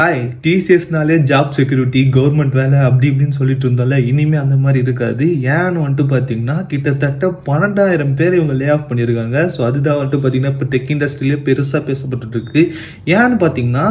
Hi டிசிஎஸ்னாலே job security government வேலை அப்படி இப்படின்னு சொல்லிட்டு இருந்தோம்ல. இனிமே அந்த மாதிரி இருக்காது. ஏன்னு வந்துட்டு பார்த்தீங்கன்னா கிட்டத்தட்ட 12,000 பேர் இவங்க லே ஆஃப் பண்ணியிருக்காங்க. ஸோ அதுதான் வந்துட்டு பார்த்தீங்கன்னா இப்போ டெக் இண்டஸ்ட்ரியிலே பெருசாக பேசப்பட்டு இருக்கு. ஏன்னு பார்த்தீங்கன்னா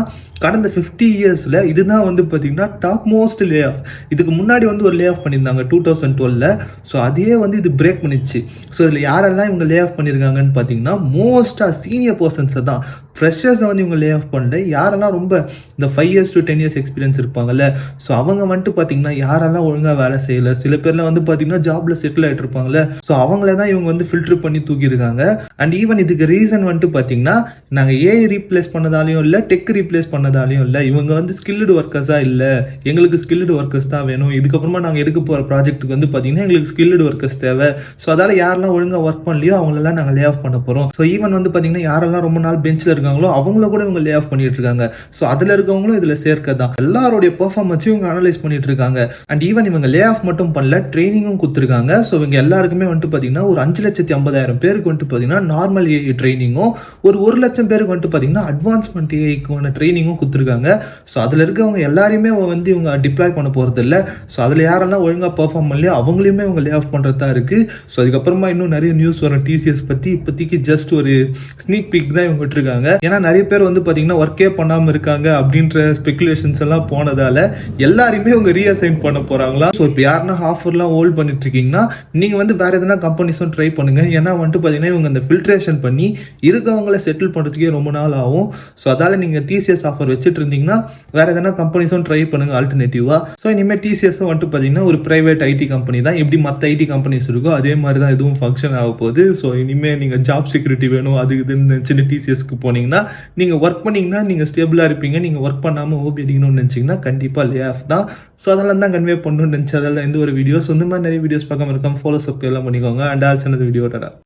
கடந்த 50 இயர்ஸில் இதுதான் வந்து பார்த்தீங்கன்னா டாப் மோஸ்ட் லே ஆஃப். இதுக்கு முன்னாடி வந்து ஒரு லே ஆஃப் பண்ணியிருந்தாங்க 2012. ஸோ அதையே வந்து இது பிரேக் பண்ணிச்சு. ஸோ இதில் யாரெல்லாம் இவங்க லே ஆஃப் பண்ணியிருக்காங்கன்னு பார்த்தீங்கன்னா மோஸ்ட்டாக சீனியர் பர்சன்ஸை தான். ஃப்ரெஷர்ஸை வந்து இவங்க லே ஆஃப் பண்ணல. யாரெல்லாம் ரொம்ப இந்த 5 இயர்ஸ் to 10 இயர்ஸ் எக்ஸ்பீரியன்ஸ் இருப்பாங்கல்ல, ஸோ அவங்க வந்துட்டு பார்த்தீங்கன்னா யாரெல்லாம் ஒழுங்காக வேலை செய்யலை, சில பேர்லாம் வந்து பார்த்தீங்கன்னா ஜாப்ல செட்டில் ஆகிட்டு இருப்பாங்கல்ல, ஸோ அவங்கள தான் இவங்க வந்து ஃபில்டர் பண்ணி தூக்கியிருக்காங்க. அண்ட் ஈவன் இதுக்கு ரீசன் வந்துட்டு பார்த்தீங்கன்னா நாங்கள் ஏஐ ரீப்ளேஸ் பண்ணதாலையும் இல்லை, டெக் ரீப்ளேஸ் பண்ணதாலையும் இல்லை, இவங்க வந்து ஸ்கில்டு ஒர்க்கர்ஸாக இல்லை, எங்களுக்கு ஸ்கில்டு ஒர்க்கர்ஸ் தான் வேணும், இதுக்கப்புறமா நாங்கள் எடுக்க போகிற ப்ராஜெக்ட்டுக்கு வந்து பார்த்தீங்கன்னா எங்களுக்கு ஸ்கில்டு ஒர்க்கர்ஸ் தேவை, ஸோ அதால் யாரெல்லாம் ஒழுங்காக ஒர்க் பண்ணலையோ அவங்களெல்லாம் நாங்கள் லே ஆஃப் பண்ண போகிறோம். ஸோ ஈவன் வந்து பார்த்தீங்கன்னா யாரெல்லாம் ரொம்ப நாள் பெஞ்சில் இருக்காங்களோ அவங்கள கூட இவங்க லே ஆஃப் பண்ணிட்டு இருக்காங்க. ஸோ அதில் இருக்கவங்களும் இதில் சேர்க்க தான் எல்லாருடைய பெர்ஃபார்மன்ஸையும் இவங்க அனலைஸ் பண்ணிட்டு இருக்காங்க. அண்ட் ஈவன் இவங்க லே ஆஃப் மட்டும் பண்ணல, ட்ரைனிங்கும் கொடுத்துருக்காங்க. ஸோ இவங்க எல்லாருக்குமே வந்துட்டு பார்த்தீங்கன்னா ஒரு 5,50,000 பேருக்கு வந்துட்டு பார்த்தீங்கன்னா நார்மல் ஏஐ ட்ரைனிங்கும், ஒரு 1,00,000 பேருக்கு வந்துட்டு பார்த்தீங்கன்னா அட்வான்ஸ்மெண்ட் ஏஐக்கான ட்ரைனிங்கும் கொடுத்துருக்காங்க. ஸோ அதில் இருக்கவங்க எல்லாரையுமே வந்து இவங்க டிப்ளாய் பண்ண போகிறது இல்லை. ஸோ அதில் யாரெல்லாம் ஒழுங்காக பெர்ஃபார்ம் பண்ணலையோ அவங்களையுமே இவங்க லே ஆஃப் பண்ணுறதா இருக்கு. ஸோ அதுக்கப்புறமா இன்னும் நிறைய நியூஸ் வரும் டிசிஎஸ் பற்றி. இப்போதைக்கு ஜஸ்ட் ஒரு ஸ்னீக் பீக் தான் இவங்க விட்டுருக்காங்க. ஏன்னா நிறைய பேர் வந்து பார்த்தீங்கன்னா ஒர்க்கே பண்ணாமல் இருக்காங்க அப்படின்ற ஸ்பெகுலேஷன்ஸ் எல்லாம் போனதால எல்லாருமே இவங்க ரீஅசைன் பண்ண போறாங்களா. ஸோ இப்போ யாருன்னா ஆஃபர்லாம் ஹோல்ட் பண்ணிட்டு இருக்கீங்கன்னா நீங்கள் வந்து வேற எதனா கம்பெனிஸும் ட்ரை பண்ணுங்க. ஏன்னா வந்துட்டு பார்த்தீங்கன்னா இவங்க அந்த ஃபில்ட்ரேஷன் பண்ணி இருக்கவங்கள செட்டில் பண்ணுறதுக்கே ரொம்ப நாள் ஆகும். ஸோ அதால நீங்கள் டிசிஎஸ் ஆஃபர் வச்சுட்டு இருந்தீங்கன்னா வேற எதனா கம்பெனிஸும் ட்ரை பண்ணுங்க ஆல்டர்னேட்டிவா. ஸோ இனிமேல் டிசிஎஸும் வந்துட்டு பார்த்தீங்கன்னா ஒரு பிரைவேட் ஐடி கம்பெனி தான். எப்படி மற்ற ஐடி கம்பெனிஸ் இருக்கோ அதே மாதிரி தான் இதுவும் ஃபங்க்ஷன் ஆக போகுது. ஸோ இனிமேல் நீங்கள் ஜாப் செக்யூரிட்டி வேணும் அது இதுன்னு சின்ன டிசிஎஸ்க்கு போனீங்கன்னா நீங்கள் ஒர்க் பண்ணீங்கன்னா நீங்கள் ஸ்டேபிளாக இருப்பீங்க. நீங்கள் ஒர்க் பண்ணாமல் ஓபி அடிக்கணும்னு நினச்சிங்கன்னா கண்டிப்பாக லே ஆஃப் தான். ஸோ அதெல்லாம் தான் கன்வே பண்ணணும்னு நினச்சி அதெல்லாம் எந்த ஒரு வீடியோஸ் இந்த மாதிரி நிறைய வீடியோஸ் பார்க்காம இருக்காம ஃபாலோ சப்ஸ்கிரைப் எல்லாம் பண்ணிக்கோங்க. அண்ட் ஆல்சோ அந்த வீடியோ